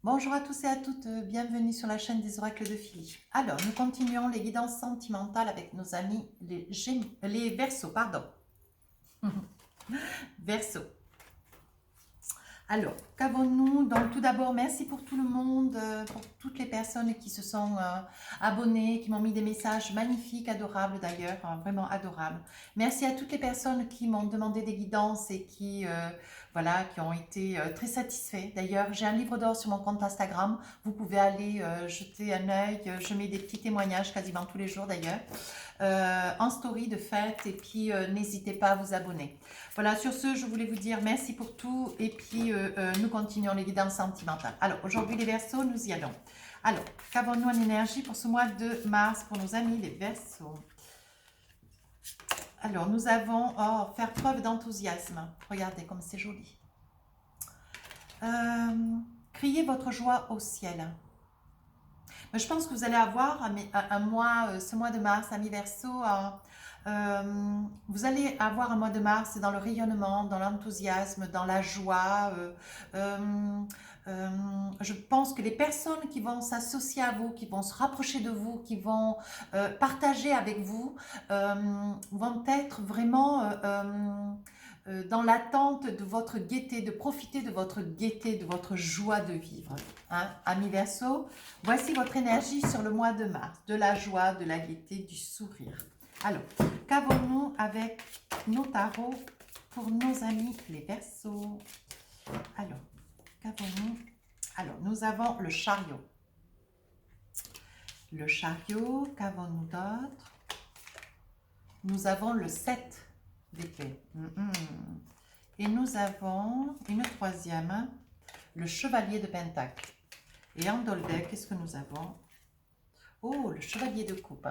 Bonjour à tous et à toutes, bienvenue sur la chaîne des oracles de Philly. Alors, nous continuons les guidances sentimentales avec nos amis les Verseaux, pardon. Verseaux. Alors, qu'avons-nous? Donc, tout d'abord, merci pour tout le monde, pour toutes les personnes qui se sont abonnées, qui m'ont mis des messages magnifiques, adorables d'ailleurs, vraiment adorables. Merci à toutes les personnes qui m'ont demandé des guidances et qui, voilà, qui ont été très satisfaits. D'ailleurs, j'ai un livre d'or sur mon compte Instagram. Vous pouvez aller jeter un œil. Je mets des petits témoignages quasiment tous les jours d'ailleurs. En story de fête et puis n'hésitez pas à vous abonner. Voilà, sur ce, je voulais vous dire merci pour tout et puis nous continuons les guidances sentimentales. Alors, aujourd'hui les Verseaux, nous y allons. Alors, qu'avons-nous en énergie pour ce mois de mars pour nos amis les Verseaux? Alors, nous avons, faire preuve d'enthousiasme. Regardez comme c'est joli. Criez votre joie au ciel. Mais je pense que vous allez avoir un mois, ce mois de mars, amis Verseaux, vous allez avoir un mois de mars dans le rayonnement, dans l'enthousiasme, dans la joie. Je pense que les personnes qui vont s'associer à vous, qui vont se rapprocher de vous, qui vont partager avec vous, vont être vraiment dans l'attente de votre gaieté, de profiter de votre gaieté, de votre joie de vivre. Hein, amis Verseaux, voici votre énergie sur le mois de mars, de la joie, de la gaieté, du sourire. Alors, qu'avons-nous avec nos tarots pour nos amis les Verseaux? Alors, qu'avons-nous? Alors, nous avons le chariot. Le chariot, qu'avons-nous d'autre? Nous avons le 7 d'épée. Et nous avons une troisième, le chevalier de pentacle. Et en Dolbec, qu'est-ce que nous avons? Oh, le chevalier de coupe.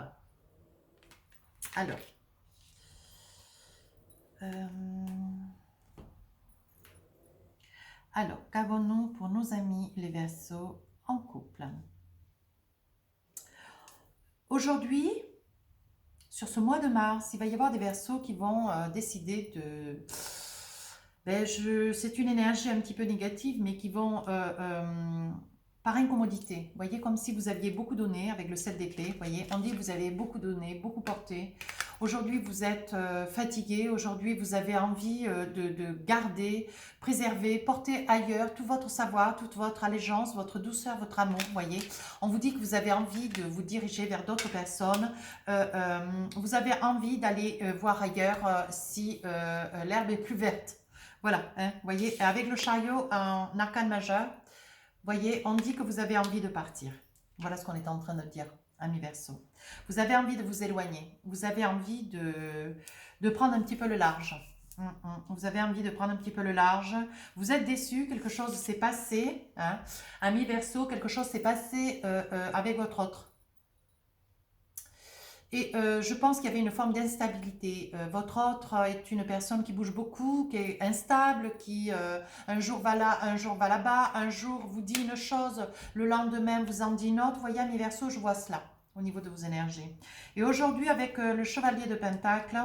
Alors, qu'avons-nous pour nos amis les Verseaux en couple? Aujourd'hui, sur ce mois de mars, il va y avoir des Verseaux qui vont décider de... c'est une énergie un petit peu négative, mais qui vont... par incommodité, vous voyez, comme si vous aviez beaucoup donné avec le 7 des clés, vous voyez, on dit que vous avez beaucoup donné, beaucoup porté. Aujourd'hui, vous êtes fatigué, aujourd'hui, vous avez envie de garder, préserver, porter ailleurs tout votre savoir, toute votre allégeance, votre douceur, votre amour, vous voyez. On vous dit que vous avez envie de vous diriger vers d'autres personnes, vous avez envie d'aller voir ailleurs si l'herbe est plus verte. Voilà, hein, vous voyez, avec le chariot en arcane majeur, voyez, on dit que vous avez envie de partir. Voilà ce qu'on est en train de dire, amis Verseaux. Vous avez envie de vous éloigner. Vous avez envie de prendre un petit peu le large. Vous avez envie de prendre un petit peu le large. Vous êtes déçu, quelque chose s'est passé. Hein. Amis Verseaux, quelque chose s'est passé avec votre autre. Et je pense qu'il y avait une forme d'instabilité. Votre autre est une personne qui bouge beaucoup, qui est instable, qui un jour va là, un jour va là-bas, un jour vous dit une chose, le lendemain vous en dit une autre. Vous voyez, mes Verseaux, je vois cela au niveau de vos énergies. Et aujourd'hui, avec le chevalier de Pentacle,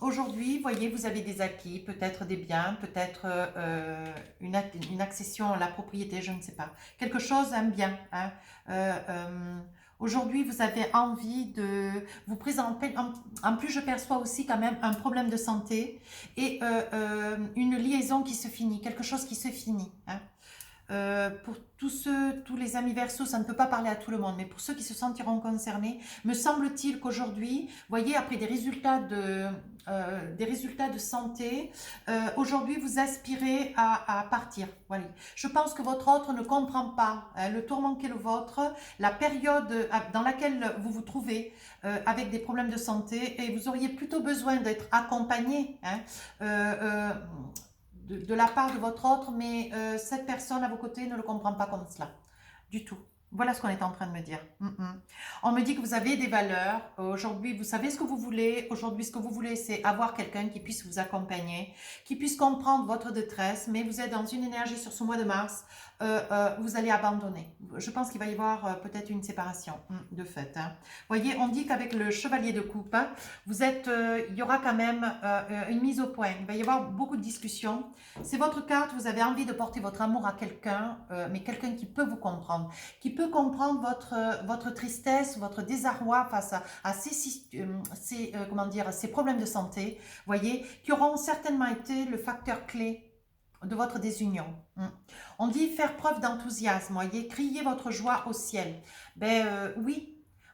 aujourd'hui, voyez, vous avez des acquis, peut-être des biens, peut-être une accession à la propriété, je ne sais pas. Quelque chose, un bien. Hein. Aujourd'hui, vous avez envie de vous présenter. En plus, je perçois aussi quand même un problème de santé et une liaison qui se finit, quelque chose qui se finit. Hein. Pour tous les amis Verseaux, ça ne peut pas parler à tout le monde, mais pour ceux qui se sentiront concernés, me semble-t-il qu'aujourd'hui, voyez, après des résultats de santé, aujourd'hui vous aspirez à partir. Voilà. Je pense que votre autre ne comprend pas le tourment qu'est le vôtre, la période dans laquelle vous vous trouvez avec des problèmes de santé, et vous auriez plutôt besoin d'être accompagné. Hein, de la part de votre autre, mais cette personne à vos côtés ne le comprend pas comme cela, du tout. Voilà ce qu'on est en train de me dire. On me dit que vous avez des valeurs. Aujourd'hui, vous savez ce que vous voulez. Aujourd'hui, ce que vous voulez, c'est avoir quelqu'un qui puisse vous accompagner, qui puisse comprendre votre détresse. Mais vous êtes dans une énergie sur ce mois de mars. Vous allez abandonner. Je pense qu'il va y avoir peut-être une séparation de fait. Hein. Voyez, on dit qu'avec le chevalier de coupe, vous êtes, il y aura quand même une mise au point. Il va y avoir beaucoup de discussions. C'est votre carte. Vous avez envie de porter votre amour à quelqu'un, mais quelqu'un qui peut vous comprendre, qui peut comprendre votre tristesse, votre désarroi face à comment dire, ces problèmes de santé, voyez, qui auront certainement été le facteur clé de votre désunion. On dit faire preuve d'enthousiasme, voyez, crier votre joie au ciel. Oui,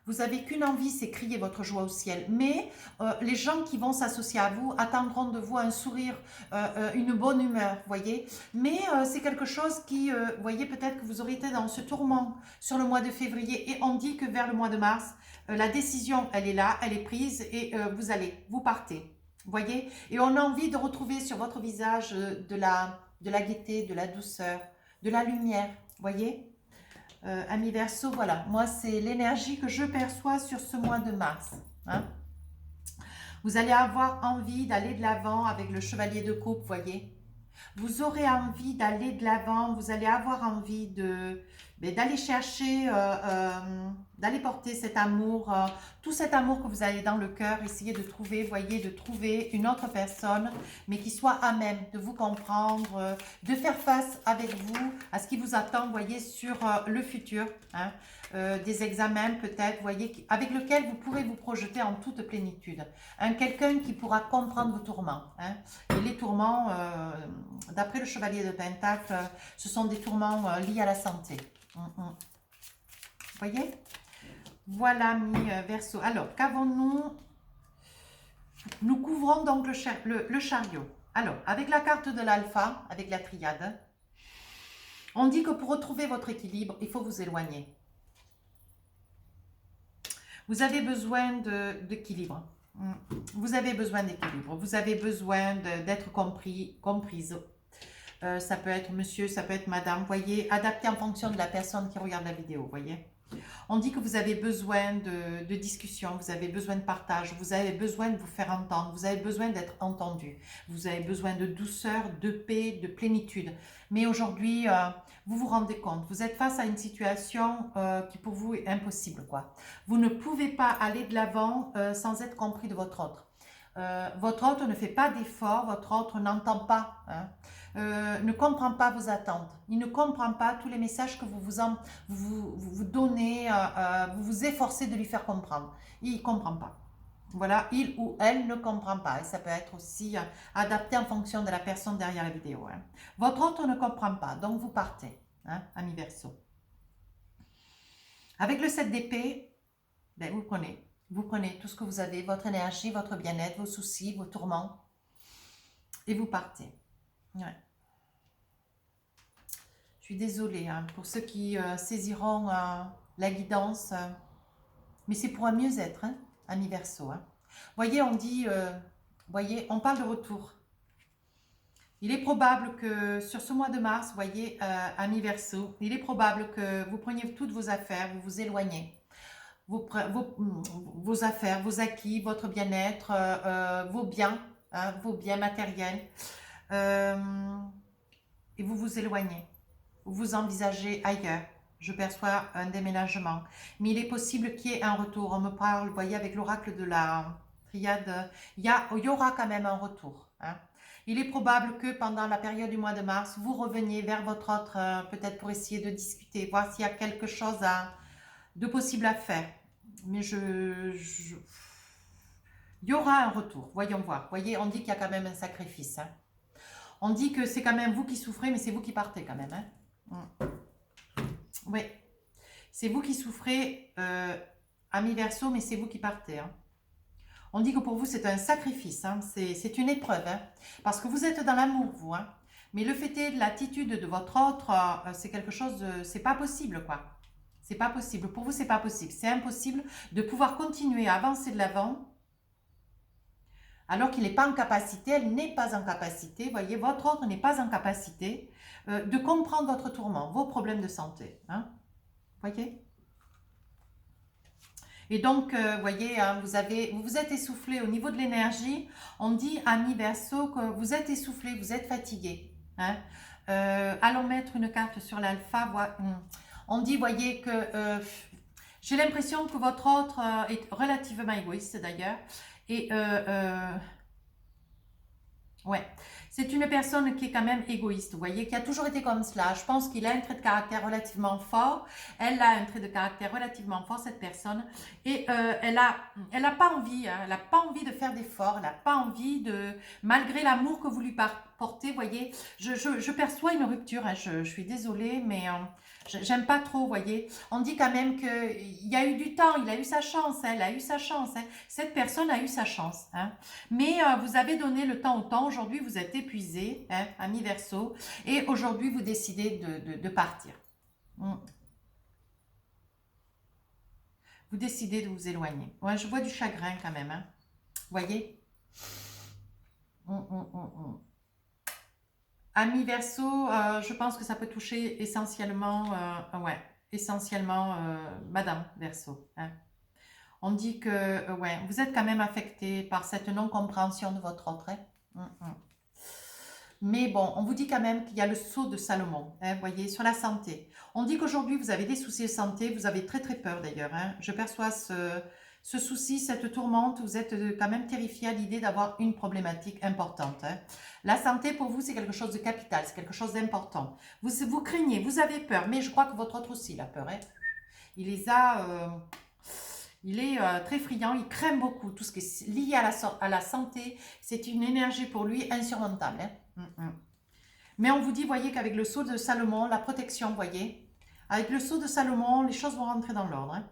vous avez qu'une envie, c'est crier votre joie au ciel. Mais les gens qui vont s'associer à vous attendront de vous un sourire, une bonne humeur, voyez. Mais c'est quelque chose qui, voyez, peut-être que vous aurez été dans ce tourment sur le mois de février. Et on dit que vers le mois de mars, la décision, elle est là, elle est prise et vous partez. Voyez, et on a envie de retrouver sur votre visage de la gaieté, de la douceur, de la lumière, voyez. Amis Verseau, voilà, moi c'est l'énergie que je perçois sur ce mois de mars. Hein. Vous allez avoir envie d'aller de l'avant avec le chevalier de coupe, voyez. Vous aurez envie d'aller de l'avant, vous allez avoir envie d'aller chercher, d'aller porter cet amour, tout cet amour que vous avez dans le cœur, essayer de trouver, voyez, de trouver une autre personne, mais qui soit à même de vous comprendre, de faire face avec vous à ce qui vous attend, voyez, sur le futur, hein, des examens peut-être, voyez, avec lequel vous pourrez vous projeter en toute plénitude. Quelqu'un qui pourra comprendre vos tourments. Hein. Et les tourments, d'après le chevalier de Pentacle, ce sont des tourments liés à la santé. Vous voyez? Voilà, mi Verseau. Alors, qu'avons-nous? Nous couvrons donc le chariot. Alors, avec la carte de l'alpha, avec la triade, on dit que pour retrouver votre équilibre, il faut vous éloigner. Vous avez besoin d'équilibre. Vous avez besoin d'équilibre. Vous avez besoin d'être comprise. Ça peut être monsieur, ça peut être madame. Voyez, adapté en fonction de la personne qui regarde la vidéo. Voyez. On dit que vous avez besoin de discussion, vous avez besoin de partage, vous avez besoin de vous faire entendre, vous avez besoin d'être entendu, vous avez besoin de douceur, de paix, de plénitude. Mais aujourd'hui, vous vous rendez compte, vous êtes face à une situation qui pour vous est impossible, quoi. Vous ne pouvez pas aller de l'avant sans être compris de votre autre. Votre autre ne fait pas d'effort, votre autre n'entend pas, hein, ne comprend pas vos attentes. Il ne comprend pas tous les messages que vous donnez, vous vous efforcez de lui faire comprendre. Il ne comprend pas. Voilà, il ou elle ne comprend pas. Et ça peut être aussi adapté en fonction de la personne derrière la vidéo. Hein. Votre autre ne comprend pas, donc vous partez, hein, ami Verseau. Avec le 7 d'épée, ben, vous prenez tout ce que vous avez, votre énergie, votre bien-être, vos soucis, vos tourments, et vous partez. Ouais. Je suis désolée hein, pour ceux qui saisiront la guidance, mais c'est pour un mieux-être, hein, ami Verseau. Hein. Voyez, on dit, voyez, on parle de retour. Il est probable que sur ce mois de mars, voyez, ami Verseau, il est probable que vous preniez toutes vos affaires, vous vous éloignez. Vos affaires, vos acquis, votre bien-être, vos biens matériels, et vous vous éloignez, vous envisagez ailleurs. Je perçois un déménagement, mais il est possible qu'il y ait un retour. On me parle, vous voyez, avec l'oracle de la triade, il y aura quand même un retour. Hein. Il est probable que pendant la période du mois de mars, vous reveniez vers votre autre, peut-être pour essayer de discuter, voir s'il y a quelque chose de possible à faire. Mais il y aura un retour, voyons voir. Vous voyez, on dit qu'il y a quand même un sacrifice. Hein. On dit que c'est quand même vous qui souffrez, mais c'est vous qui partez quand même. Hein. Oui, c'est vous qui souffrez, ami Verseau, mais c'est vous qui partez. Hein. On dit que pour vous, c'est un sacrifice, hein. C'est une épreuve. Hein. Parce que vous êtes dans l'amour, vous. Hein. Mais le fait est, l'attitude de votre autre, c'est quelque chose de... C'est pas possible, quoi. C'est pas possible. Pour vous, c'est pas possible. C'est impossible de pouvoir continuer à avancer de l'avant alors qu'il n'est pas en capacité, elle n'est pas en capacité, vous voyez, votre autre n'est pas en capacité de comprendre votre tourment, vos problèmes de santé. Hein. Voyez? Et donc, voyez, hein, vous vous êtes essoufflé au niveau de l'énergie. On dit, ami Verseau, que vous êtes essoufflé, vous êtes fatigué. Hein. Allons mettre une carte sur l'alpha. On dit, voyez, que j'ai l'impression que votre autre est relativement égoïste d'ailleurs. Et ouais, c'est une personne qui est quand même égoïste, vous voyez, qui a toujours été comme cela. Je pense qu'il a un trait de caractère relativement fort. Elle a un trait de caractère relativement fort, cette personne. Et elle a pas envie, hein, elle n'a pas envie de faire d'efforts, elle n'a pas envie de, malgré l'amour que vous lui portez, vous voyez, je perçois une rupture, hein, je suis désolée, mais j'aime pas trop, vous voyez. On dit quand même qu'il y a eu du temps, il a eu sa chance, hein, elle a eu sa chance, hein. Cette personne a eu sa chance, hein. Mais vous avez donné le temps au temps. Aujourd'hui, vous êtes épuisé, hein, ami Verseau, et aujourd'hui, vous décidez de partir. Vous décidez de vous éloigner. Ouais, je vois du chagrin quand même, hein. Voyez. Ami Verseau, je pense que ça peut toucher essentiellement, ouais, essentiellement Madame Verseau, hein. On dit que ouais, vous êtes quand même affecté par cette non-compréhension de votre autre, hein. Mais bon, on vous dit quand même qu'il y a le sceau de Salomon, hein, voyez, sur la santé. On dit qu'aujourd'hui, vous avez des soucis de santé, vous avez très très peur d'ailleurs, hein. Je perçois ce souci, cette tourmente, vous êtes quand même terrifié à l'idée d'avoir une problématique importante, hein. La santé, pour vous, c'est quelque chose de capital, c'est quelque chose d'important. Vous craignez, vous avez peur, mais je crois que votre autre aussi, il a peur, hein. Il les a... il est très friand, il craint beaucoup tout ce qui est lié à la santé. C'est une énergie pour lui insurmontable, hein. Mais on vous dit, voyez, qu'avec le sceau de Salomon, la protection, voyez, avec le sceau de Salomon, les choses vont rentrer dans l'ordre, hein.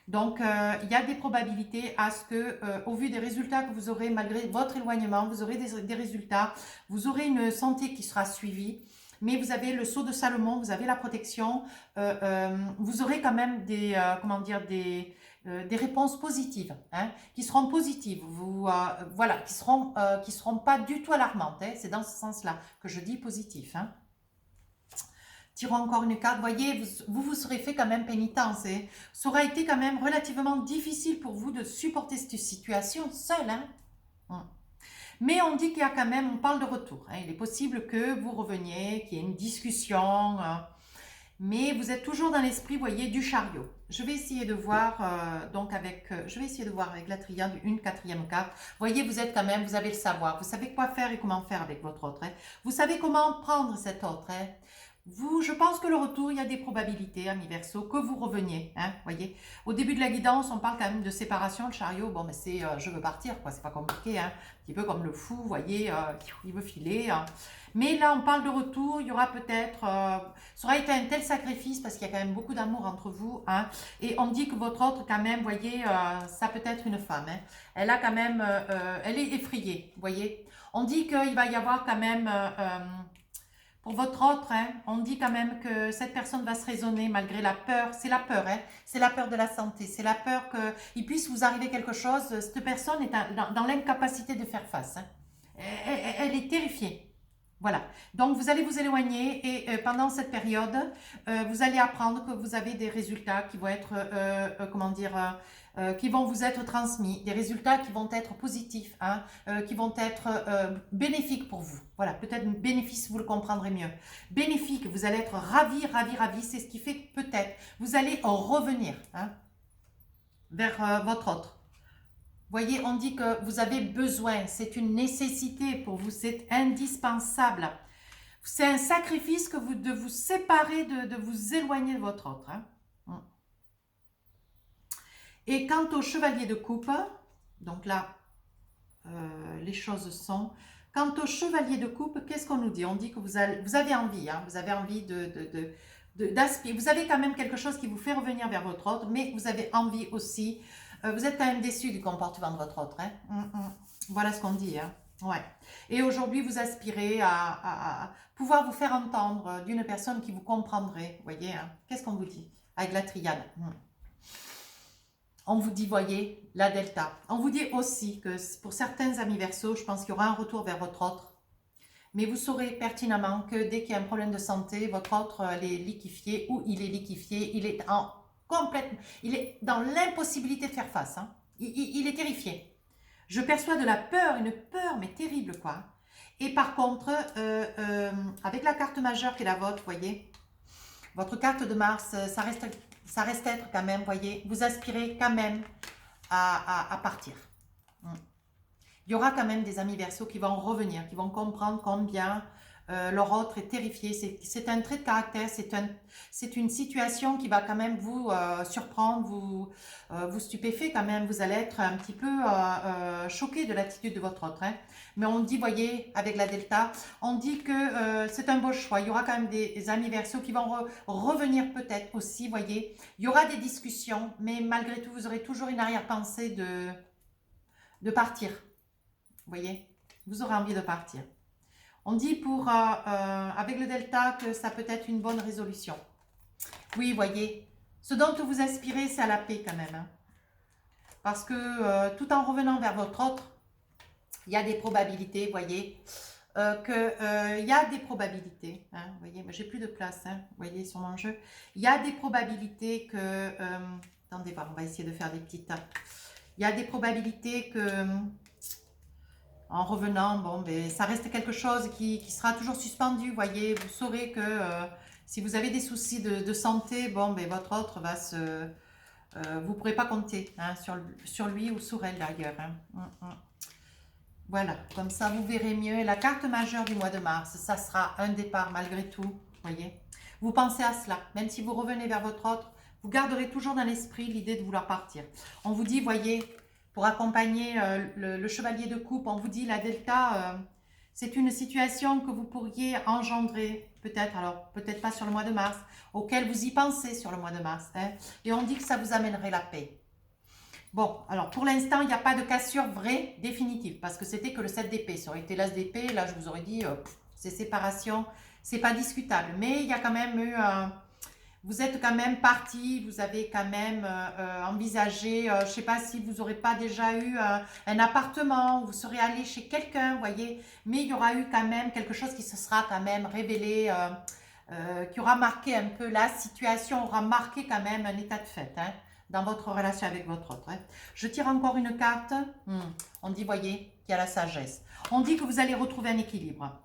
Donc, il y a des probabilités à ce que, au vu des résultats que vous aurez, malgré votre éloignement, vous aurez des résultats, vous aurez une santé qui sera suivie, mais vous avez le sceau de Salomon, vous avez la protection, vous aurez quand même des, comment dire, des réponses positives, hein, qui seront positives, voilà, qui seront pas du tout alarmantes, hein, c'est dans ce sens-là que je dis positif, hein. Tirons encore une carte, voyez, vous serez fait quand même pénitence, hein. Ça aura été quand même relativement difficile pour vous de supporter cette situation seul, hein. Mais on dit qu'il y a quand même, on parle de retour, hein. Il est possible que vous reveniez, qu'il y ait une discussion, mais vous êtes toujours dans l'esprit, voyez, du chariot. Je vais essayer de voir, je vais essayer de voir avec la triade une quatrième carte. Voyez, vous êtes quand même, vous avez le savoir, vous savez quoi faire et comment faire avec votre autre, hein. Vous savez comment prendre cet autre, hein. Je pense que le retour, il y a des probabilités, ami Verseau, que vous reveniez, hein, voyez. Au début de la guidance, on parle quand même de séparation, le chariot, bon, mais c'est je veux partir, quoi, c'est pas compliqué, hein, un petit peu comme le fou, voyez, il veut filer, hein. Mais là, on parle de retour, il y aura peut-être, ça aura été un tel sacrifice, parce qu'il y a quand même beaucoup d'amour entre vous, hein, et on dit que votre autre, quand même, voyez, ça peut être une femme, hein, elle a quand même, elle est effrayée, voyez. On dit qu'il va y avoir quand même... pour votre autre, hein, on dit quand même que cette personne va se raisonner malgré la peur. C'est la peur, hein, c'est la peur de la santé. C'est la peur qu'il puisse vous arriver quelque chose. Cette personne est dans l'incapacité de faire face, hein. Elle est terrifiée. Voilà. Donc, vous allez vous éloigner et pendant cette période, vous allez apprendre que vous avez des résultats qui vont être, comment dire, qui vont vous être transmis, des résultats qui vont être positifs, hein, qui vont être bénéfiques pour vous. Voilà, peut-être bénéfice, vous le comprendrez mieux. Bénéfique, vous allez être ravis, ravis, ravis. C'est ce qui fait que peut-être vous allez revenir, hein, vers votre autre. Voyez, on dit que vous avez besoin, c'est une nécessité pour vous, c'est indispensable. C'est un sacrifice que de vous séparer, de vous éloigner de votre autre, hein. Et quant au chevalier de coupe, donc là, les choses sont... Quant au chevalier de coupe, qu'est-ce qu'on nous dit? On dit que vous avez envie, hein, vous avez envie d'aspirer. Vous avez quand même quelque chose qui vous fait revenir vers votre autre, mais vous avez envie aussi... vous êtes quand même déçu du comportement de votre autre, hein. Voilà ce qu'on dit, hein. Ouais. Et aujourd'hui, vous aspirez à pouvoir vous faire entendre d'une personne qui vous comprendrait. Vous voyez, hein. Qu'est-ce qu'on vous dit? Avec la triade. On vous dit, voyez, la delta. On vous dit aussi que pour certains amis Verseau, je pense qu'il y aura un retour vers votre autre. Mais vous saurez pertinemment que dès qu'il y a un problème de santé, votre autre est liquéfié ou il est liquéfié, il est dans l'impossibilité de faire face. Hein. Il est terrifié. Je perçois de la peur, une peur mais terrible quoi. Et par contre, avec la carte majeure qui est la vôtre, vous voyez, votre carte de Mars, ça reste être quand même, vous voyez, vous aspirez quand même à partir. Il y aura quand même des amis Verseau qui vont revenir, qui vont comprendre combien leur autre est terrifié. C'est un trait de caractère, c'est une situation qui va quand même vous surprendre, vous stupéfier quand même. Vous allez être un petit peu choqué de l'attitude de votre autre. Hein. Mais on dit, voyez, avec la Delta, on dit que c'est un beau choix. Il y aura quand même des amis Verseau qui vont revenir peut-être aussi, voyez. Il y aura des discussions, mais malgré tout, vous aurez toujours une arrière-pensée de partir. Vous voyez, vous aurez envie de partir. On dit avec le Delta que ça peut être une bonne résolution. Oui, voyez, ce dont vous aspirez, c'est à la paix quand même. Hein. Parce que tout en revenant vers votre autre, il y a des probabilités, voyez, il y a des probabilités. Hein, vous voyez, j'ai plus de place, hein, vous voyez, sur mon jeu. Il y a des probabilités que... attendez voir, on va essayer de faire des petites... Il y a des probabilités que... En revenant, bon, ben, ça reste quelque chose qui sera toujours suspendu, vous voyez. Vous saurez que si vous avez des soucis de santé, bon, ben, votre autre va se... vous ne pourrez pas compter hein, sur lui ou sur elle d'ailleurs. Hein. Voilà, comme ça vous verrez mieux. Et la carte majeure du mois de mars, ça sera un départ malgré tout, vous voyez. Vous pensez à cela, même si vous revenez vers votre autre, vous garderez toujours dans l'esprit l'idée de vouloir partir. On vous dit, voyez... Pour accompagner le chevalier de coupe, on vous dit la Delta, c'est une situation que vous pourriez engendrer, peut-être, alors peut-être pas sur le mois de mars, auquel vous y pensez sur le mois de mars. Hein, et on dit que ça vous amènerait la paix. Bon, alors pour l'instant, il n'y a pas de cassure vraie, définitive, parce que c'était que le 7 d'épée. Ça aurait été l'as d'épée, là je vous aurais dit, c'est séparation, c'est pas discutable. Mais il y a quand même eu... vous êtes quand même parti, vous avez quand même envisagé, je ne sais pas si vous n'aurez pas déjà eu un appartement, où vous serez allé chez quelqu'un, vous voyez, mais il y aura eu quand même quelque chose qui se sera quand même révélé, qui aura marqué un peu la situation, aura marqué quand même un état de fait, hein, dans votre relation avec votre autre. Hein. Je tire encore une carte, on dit, voyez, qu'il y a la sagesse. On dit que vous allez retrouver un équilibre.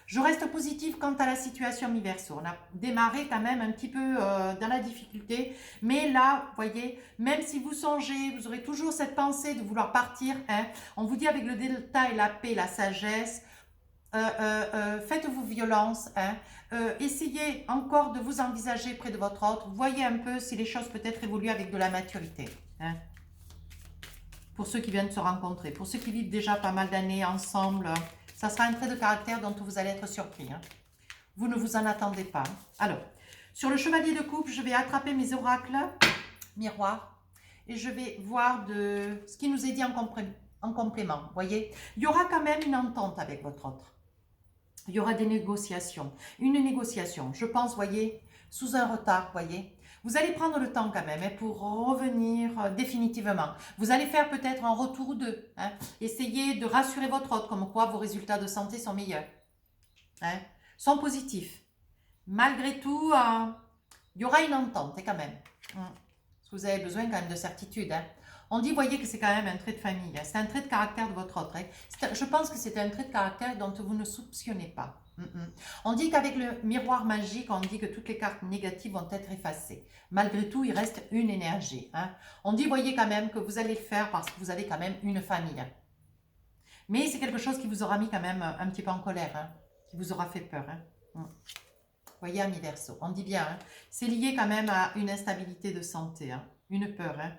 Je reste positive quant à la situation mi-verso. On a démarré quand même un petit peu dans la difficulté. Mais là, vous voyez, même si vous songez, vous aurez toujours cette pensée de vouloir partir. Hein. On vous dit avec le Delta et la paix, la sagesse, faites-vous violence. Hein. Essayez encore de vous envisager près de votre autre. Voyez un peu si les choses peut-être évoluent avec de la maturité. Hein. Pour ceux qui viennent de se rencontrer. Pour ceux qui vivent déjà pas mal d'années ensemble... Ça sera un trait de caractère dont vous allez être surpris. Hein. Vous ne vous en attendez pas. Alors, sur le chevalier de coupe, je vais attraper mes oracles, miroirs, et je vais voir ce qui nous est dit en complément. Vous voyez, il y aura quand même une entente avec votre autre. Il y aura des négociations. Une négociation, je pense, voyez, sous un retard, voyez. Vous allez prendre le temps quand même hein, pour revenir définitivement. Vous allez faire peut-être un retour d'eux. Hein. Essayez de rassurer votre autre, comme quoi vos résultats de santé sont meilleurs. Hein, sont positifs. Malgré tout, il y aura une entente quand même. Parce que vous avez besoin quand même de certitude. Hein. On dit, voyez que c'est quand même un trait de famille. Hein. C'est un trait de caractère de votre autre. Hein. Je pense que c'est un trait de caractère dont vous ne soupçonnez pas. On dit qu'avec le miroir magique, on dit que toutes les cartes négatives vont être effacées. Malgré tout, il reste une énergie. Hein. On dit, voyez quand même que vous allez le faire parce que vous avez quand même une famille. Hein. Mais c'est quelque chose qui vous aura mis quand même un petit peu en colère, hein, qui vous aura fait peur. Hein. Voyez, ami Verseau, on dit bien, hein, c'est lié quand même à une instabilité de santé, hein, une peur, hein,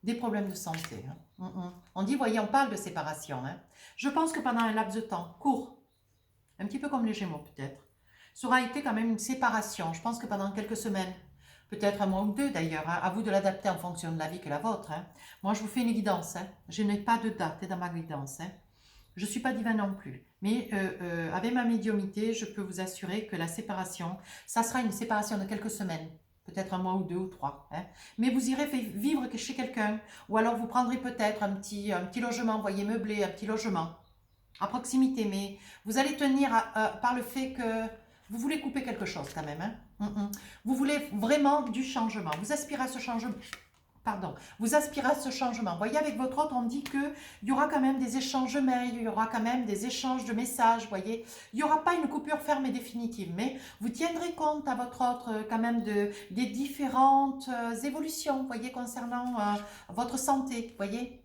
des problèmes de santé. Hein. On dit, voyez, on parle de séparation. Hein. Je pense que pendant un laps de temps court, un petit peu comme les Gémeaux peut-être, ça aura été quand même une séparation. Je pense que pendant quelques semaines, peut-être un mois ou deux d'ailleurs, hein, à vous de l'adapter en fonction de la vie que la vôtre. Hein. Moi, je vous fais une guidance. Hein. Je n'ai pas de date dans ma guidance. Hein. Je ne suis pas divin non plus. Mais avec ma médiumnité, je peux vous assurer que la séparation, ça sera une séparation de quelques semaines. Peut-être un mois ou deux ou trois. Hein. Mais vous irez vivre chez quelqu'un. Ou alors vous prendrez peut-être un petit logement, voyez, meublé, un petit logement. à proximité, mais vous allez tenir par le fait que vous voulez couper quelque chose quand même. Hein. Vous voulez vraiment du changement. Vous aspirez à ce changement. Pardon, vous aspirez à ce changement. Vous voyez, avec votre autre, on dit qu'il y aura quand même des échanges de mails, il y aura quand même des échanges de messages, vous voyez. Il n'y aura pas une coupure ferme et définitive, mais vous tiendrez compte à votre autre quand même des différentes évolutions, vous voyez, concernant votre santé, vous voyez.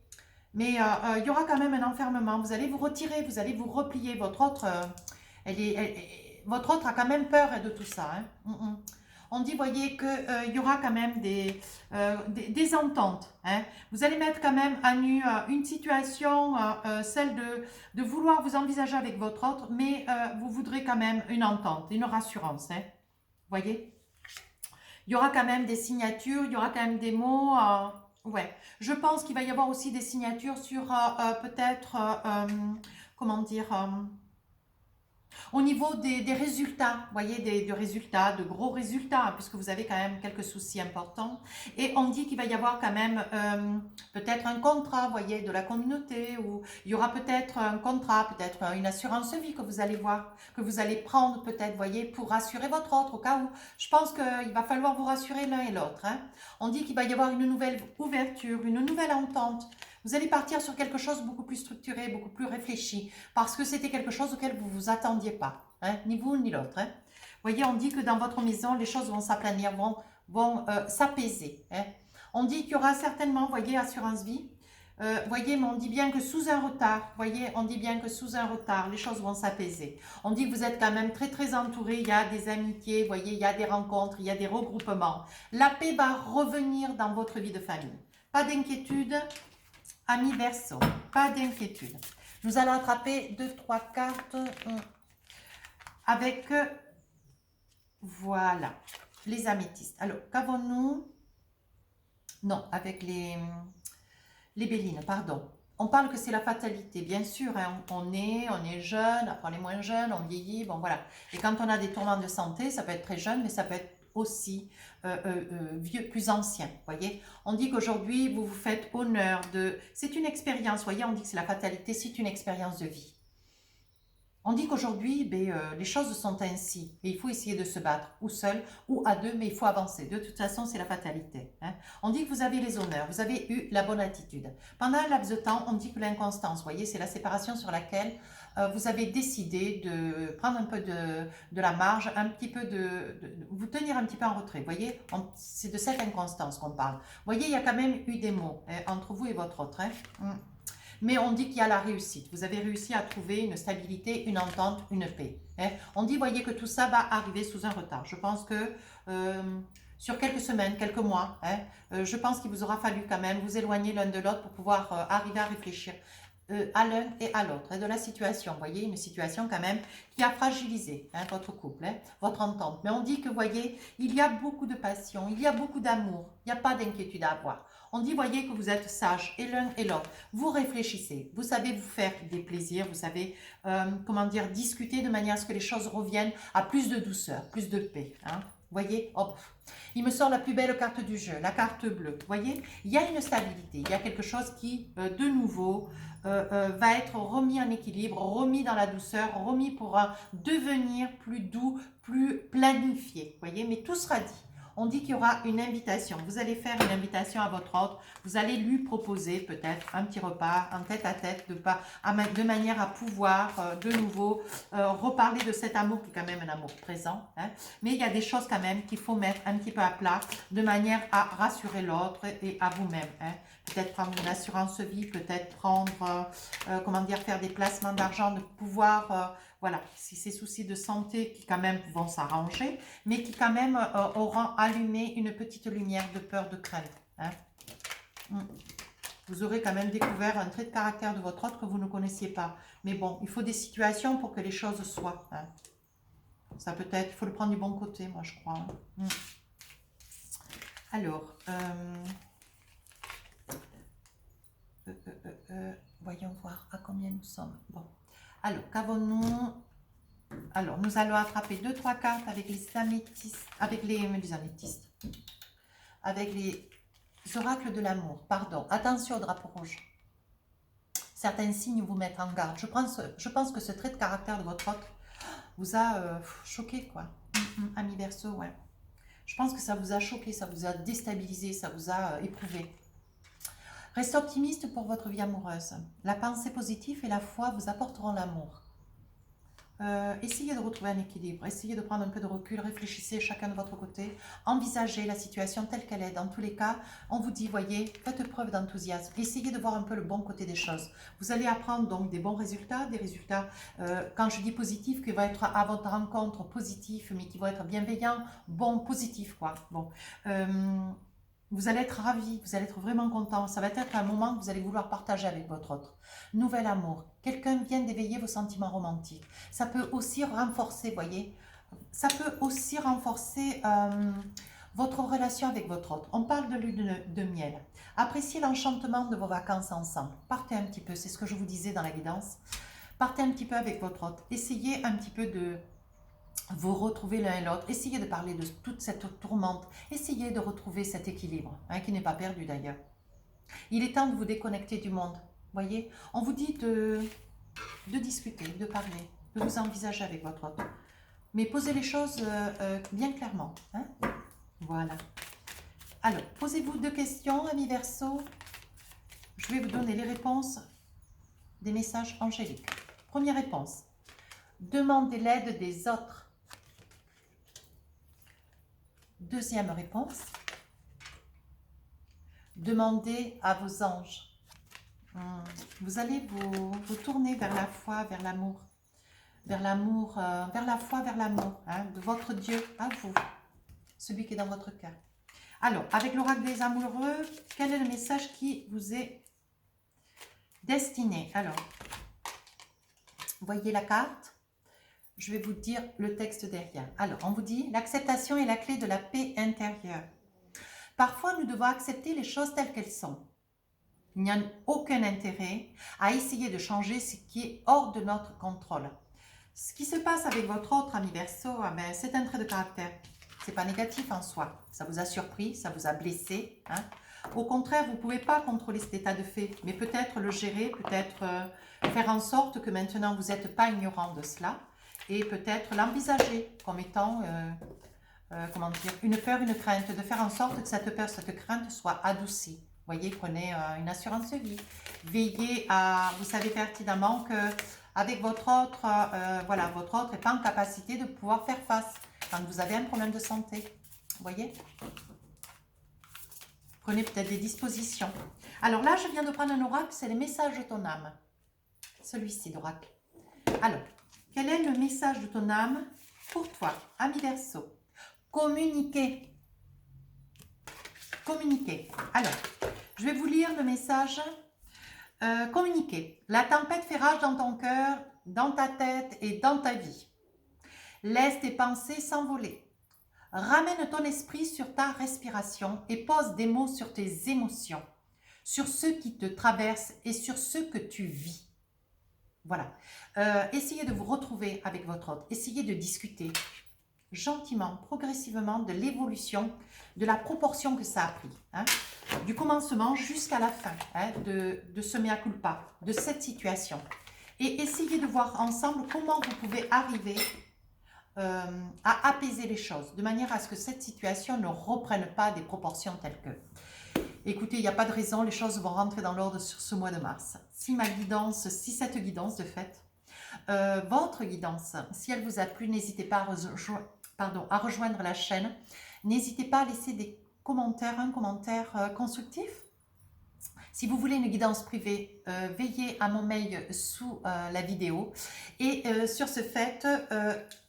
Mais il y aura quand même un enfermement, vous allez vous retirer, vous allez vous replier. Votre autre, votre autre a quand même peur de tout ça. Hein. On dit, voyez, qu'il y aura quand même des ententes. Hein. Vous allez mettre quand même à nu une situation, celle de vouloir vous envisager avec votre autre, mais vous voudrez quand même une entente, une rassurance. Hein. Voyez, il y aura quand même des signatures, il y aura quand même des mots. Ouais, je pense qu'il va y avoir aussi des signatures sur peut-être, comment dire, au niveau des résultats, vous voyez, des résultats, de gros résultats, puisque vous avez quand même quelques soucis importants. Et on dit qu'il va y avoir quand même peut-être un contrat, vous voyez, de la communauté, ou il y aura peut-être un contrat, peut-être une assurance vie que vous allez voir, que vous allez prendre peut-être, vous voyez, pour rassurer votre autre, au cas où. Je pense qu'il va falloir vous rassurer l'un et l'autre. Hein. On dit qu'il va y avoir une nouvelle ouverture, une nouvelle entente. Vous allez partir sur quelque chose de beaucoup plus structuré, beaucoup plus réfléchi, parce que c'était quelque chose auquel vous ne vous attendiez pas, hein, ni vous ni l'autre. Hein. Vous voyez, on dit que dans votre maison, les choses vont s'aplanir, vont s'apaiser. Hein. On dit qu'il y aura certainement, vous voyez, assurance vie, voyez, mais on dit bien que sous un retard, voyez, on dit bien que sous un retard, les choses vont s'apaiser. On dit que vous êtes quand même très très entouré, il y a des amitiés, voyez, il y a des rencontres, il y a des regroupements. La paix va revenir dans votre vie de famille. Pas d'inquiétude. Amis Verseau, pas d'inquiétude. Nous allons attraper 2-3 cartes avec, voilà, les améthystes. Alors, qu'avons-nous? Non, avec les bélines, pardon. On parle que c'est la fatalité, bien sûr, hein, on est jeune, après on est moins jeune, on vieillit, bon voilà. Et quand on a des tourments de santé, ça peut être très jeune, mais ça peut être aussi vieux, plus ancien, voyez. On dit qu'aujourd'hui, vous vous faites honneur de... C'est une expérience, voyez, on dit que c'est la fatalité, c'est une expérience de vie. On dit qu'aujourd'hui, les choses sont ainsi et il faut essayer de se battre, ou seul, ou à deux, mais il faut avancer. De toute façon, c'est la fatalité. Hein. On dit que vous avez les honneurs, vous avez eu la bonne attitude. Pendant un laps de temps, on dit que l'inconstance, voyez, c'est la séparation sur laquelle vous avez décidé de prendre un peu de la marge, un petit peu de vous tenir un petit peu en retrait. Voyez, c'est de cette inconstance qu'on parle. Voyez, il y a quand même eu des mots entre vous et votre autre. Hein. Mais on dit qu'il y a la réussite. Vous avez réussi à trouver une stabilité, une entente, une paix. Hein. On dit, voyez, que tout ça va arriver sous un retard. Je pense que sur quelques semaines, quelques mois, hein, je pense qu'il vous aura fallu quand même vous éloigner l'un de l'autre pour pouvoir arriver à réfléchir à l'un et à l'autre, hein, de la situation. Vous voyez, une situation quand même qui a fragilisé hein, votre couple, hein, votre entente. Mais on dit que, vous voyez, il y a beaucoup de passion, il y a beaucoup d'amour, il n'y a pas d'inquiétude à avoir. On dit, voyez, que vous êtes sages, et l'un et l'autre. Vous réfléchissez, vous savez vous faire des plaisirs, vous savez, comment dire, discuter de manière à ce que les choses reviennent à plus de douceur, plus de paix. Hein. Vous voyez, hop, il me sort la plus belle carte du jeu, la carte bleue. Vous voyez, il y a une stabilité, il y a quelque chose qui, de nouveau, va être remis en équilibre, remis dans la douceur, remis pour devenir plus doux, plus planifié. Vous voyez, mais tout sera dit. On dit qu'il y aura une invitation. Vous allez faire une invitation à votre autre. Vous allez lui proposer peut-être un petit repas, en tête-à-tête, de manière à pouvoir de nouveau reparler de cet amour qui est quand même un amour présent. Hein. Mais il y a des choses quand même qu'il faut mettre un petit peu à plat de manière à rassurer l'autre et à vous-même. Hein. Peut-être prendre une assurance vie, peut-être prendre, comment dire, faire des placements d'argent, de pouvoir... voilà, si ces soucis de santé qui quand même vont s'arranger, mais qui quand même auront allumé une petite lumière de peur, de crainte. Hein. Vous aurez quand même découvert un trait de caractère de votre autre que vous ne connaissiez pas. Mais bon, il faut des situations pour que les choses soient. Hein. Ça peut être, il faut le prendre du bon côté, moi je crois. Hein. Alors, voyons voir à combien nous sommes. Bon. Alors, qu'avons-nous? Alors, nous allons attraper 2-3 cartes avec les améthystes, avec les améthystes, avec les oracles de l'amour. Pardon, attention au drapeau rouge. Certains signes vous mettent en garde. Je pense que ce trait de caractère de votre hôte vous a choqué, quoi. Ami Verseau, ouais. Je pense que ça vous a choqué, ça vous a déstabilisé, ça vous a éprouvé. Restez optimiste pour votre vie amoureuse. La pensée positive et la foi vous apporteront l'amour. Essayez de retrouver un équilibre, essayez de prendre un peu de recul, réfléchissez chacun de votre côté, envisagez la situation telle qu'elle est. Dans tous les cas, on vous dit, voyez, faites preuve d'enthousiasme, essayez de voir un peu le bon côté des choses. Vous allez apprendre donc des bons résultats, des résultats, quand je dis positifs, qui vont être à votre rencontre positifs, mais qui vont être bienveillants, bons, positifs, quoi. Bon. Vous allez être ravis, vous allez être vraiment content. Ça va être un moment que vous allez vouloir partager avec votre autre. Nouvel amour. Quelqu'un vient d'éveiller vos sentiments romantiques. Ça peut aussi renforcer, voyez, ça peut aussi renforcer votre relation avec votre autre. On parle de lune de miel. Appréciez l'enchantement de vos vacances ensemble. Partez un petit peu, c'est ce que je vous disais dans la guidance. Partez un petit peu avec votre autre. Essayez un petit peu de vous retrouvez l'un et l'autre, essayez de parler de toute cette tourmente, essayez de retrouver cet équilibre, hein, qui n'est pas perdu d'ailleurs. Il est temps de vous déconnecter du monde, voyez. On vous dit de discuter, de parler, de vous envisager avec votre autre. Mais posez les choses bien clairement. Hein. Voilà. Alors, posez-vous 2 questions, amis Verseau. Je vais vous donner les réponses des messages angéliques. Première réponse. Demandez l'aide des autres. Deuxième réponse, demandez à vos anges. Vous allez vous tourner vers la foi, vers l'amour, vers la foi, vers l'amour, hein, de votre Dieu à vous, celui qui est dans votre cœur. Alors, avec l'oracle des amoureux, quel est le message qui vous est destiné? Alors, voyez la carte. Je vais vous dire le texte derrière. Alors, on vous dit, l'acceptation est la clé de la paix intérieure. Parfois, nous devons accepter les choses telles qu'elles sont. Il n'y a aucun intérêt à essayer de changer ce qui est hors de notre contrôle. Ce qui se passe avec votre autre ami Verseau, c'est un trait de caractère. Ce n'est pas négatif en soi. Ça vous a surpris, ça vous a blessé. Hein. Au contraire, vous ne pouvez pas contrôler cet état de fait, mais peut-être le gérer, peut-être faire en sorte que maintenant vous n'êtes pas ignorant de cela. Et peut-être l'envisager comme étant, comment dire, une peur, une crainte, de faire en sorte que cette peur, cette crainte soit adoucie. Vous voyez, prenez une assurance vie. Veillez à, vous savez pertinemment que avec votre autre, voilà, votre autre n'est pas en capacité de pouvoir faire face quand vous avez un problème de santé. Vous voyez? Prenez peut-être des dispositions. Alors là, je viens de prendre un oracle, c'est les messages de ton âme. Celui-ci d'oracle. Alors, quel est le message de ton âme pour toi, ami Verseau? Communiquer. Communiquer. Alors, je vais vous lire le message. Communiquer. La tempête fait rage dans ton cœur, dans ta tête et dans ta vie. Laisse tes pensées s'envoler. Ramène ton esprit sur ta respiration et pose des mots sur tes émotions, sur ceux qui te traversent et sur ceux que tu vis. Voilà. Essayez de vous retrouver avec votre autre. Essayez de discuter gentiment, progressivement de l'évolution, de la proportion que ça a pris. Hein, du commencement jusqu'à la fin hein, de ce mea culpa, de cette situation. Et essayez de voir ensemble comment vous pouvez arriver à apaiser les choses, de manière à ce que cette situation ne reprenne pas des proportions telles que... Écoutez, il n'y a pas de raison, les choses vont rentrer dans l'ordre sur ce mois de mars. Si cette guidance de fait, votre guidance, si elle vous a plu, n'hésitez pas à rejoindre la chaîne. N'hésitez pas à laisser des commentaires, un commentaire constructif. Si vous voulez une guidance privée, veillez à mon mail sous la vidéo. Et sur ce fait,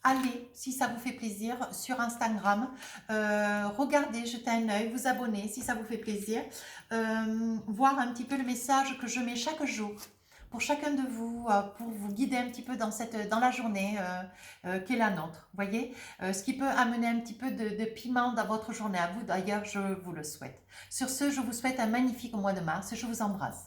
allez, si ça vous fait plaisir, sur Instagram, regardez, jetez un œil, vous abonnez si ça vous fait plaisir, voir un petit peu le message que je mets chaque jour pour chacun de vous, pour vous guider un petit peu dans la journée qui est la nôtre. Vous voyez, ce qui peut amener un petit peu de piment dans votre journée. À vous d'ailleurs, je vous le souhaite. Sur ce, je vous souhaite un magnifique mois de mars et je vous embrasse.